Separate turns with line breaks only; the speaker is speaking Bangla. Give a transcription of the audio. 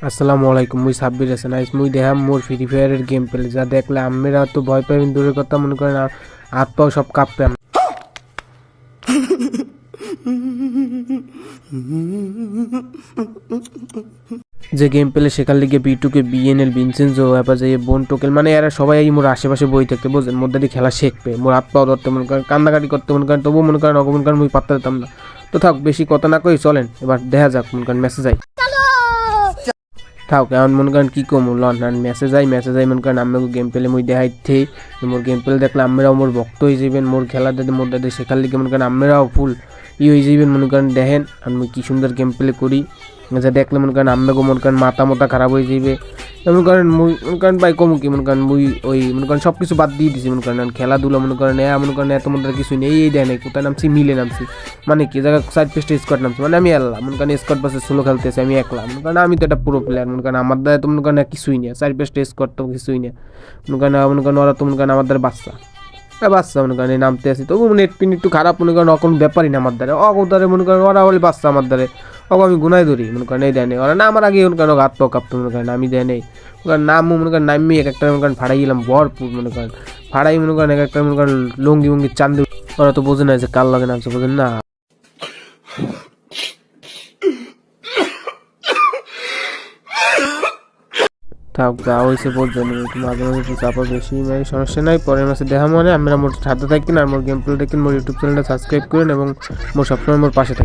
আসসালামু আলাইকুম, মুই সাব্বির হাসান। আইস মুই দেখাম মোর ফ্রি ফায়ারের গেম প্লে, যা দেখলে আমেরা তো ভয় পাবেন দূরের কথা, মনে করেন হাত পাও সব কাঁপবে। যে গেম প্লে শেখার লিগে বিটুকে বিএনএল ভিনসেন্জো এবার যে বোন টোকেল মানে এরা সবাই মোর আশেপাশে বই থাকতে বুঝলেন, মধ্যে দিয়ে খেলা শিখবে, মোর হাত পাও ধরতে মনে করেন, কান্দাকাটি করতে মনে করেন, তবুও মনে করেন অগমন করেন মুই পাত্তা দিতাম না। তো থাক, বেশি কথা না কই চলেন এবার দেখা যাক মনে করেন মেসেজ আই থাক। এখন মনে করেন কী কম লন মেসেজ আই মনে করেন আমি গেম প্লে মুই দেখাইতে, মোর গেম প্লে দেখলে আমরাও মোর ভক্ত হয়ে যাবেন, মোর খেলা মোর দাদের শেখার লিগে মনে করেন আমরাও ফুল হয়ে যাবেন। মনে করেন দেখেন আমি কী সুন্দর গেম প্লে করি, যা দেখলে মনে করেন আম্মেগো মনে করেন মাথা খারাপ হয়ে যাবে। মনে করেন মুই মনে করেন ভাই কমু কি মনে করেন মুই ওই মনে করেন সব কিছু বাদ দিয়ে দিছি। মনে করেন খেলাধুলা মনে করেন মনে করেন এত মধ্যে কিছু নেই, এই দেয় নাই কোথায় নামছি মিলে নামছি, মানে কি জায়গা সাইড পেস্টে স্কোয়াড নামছি, মানে আমি আল্লাহ মনে করেন স্কোয়াড বাসে সোলো খেলতেছি আমি একলা। মনে করেন আমি তো একটা পুরো প্লেয়ার, মনে করেন আমার দ্বারা তো মনে করেন কিছুই নেই, সাইড পেস্টে স্কোয়াড তো কিছুই নেই। মনে করেন ওরা তো মনে করেন আমার দ্বারা বাচ্চা মনে করেন নামতে আসি, তবু নেট পিন একটু খারাপ মনে করেন কোনো ব্যাপারই না আমার দ্বারা অগোদারে মনে করেন ওরা বলে বাচ্চা আমার দ্বারে আমি গুনাই ধরি মনে করেন এই দেয় নেই ওরা না আমার আগে মনে করেন হাত পাও কাঁপতো মনে করেন আমি দেয় নেই মনে করেন নাম মনে করেন নামি এক একটা মনে করেন ফাড়াই গেলাম ভরপুর মনে করেন ফাড়াই মনে করেন এক একটা মনে করেন লঙ্গি চান্দি। ওরা তো বোঝে না যে কার লাগে নামছে, বোঝেন না। থাক যা হয়েছে বলছো মাঝে মাঝে একটু চাপা বেশি মানে সমস্যা নাই, পরের মাসে দেখা মানে আমরা মোট সাথে থাকেন আর মোর গেম প্লে দেখেন, মোর ইউটিউব চ্যানেলটা সাবস্ক্রাইব করেন এবং মোর সবসময় মোর পাশে থাকেন।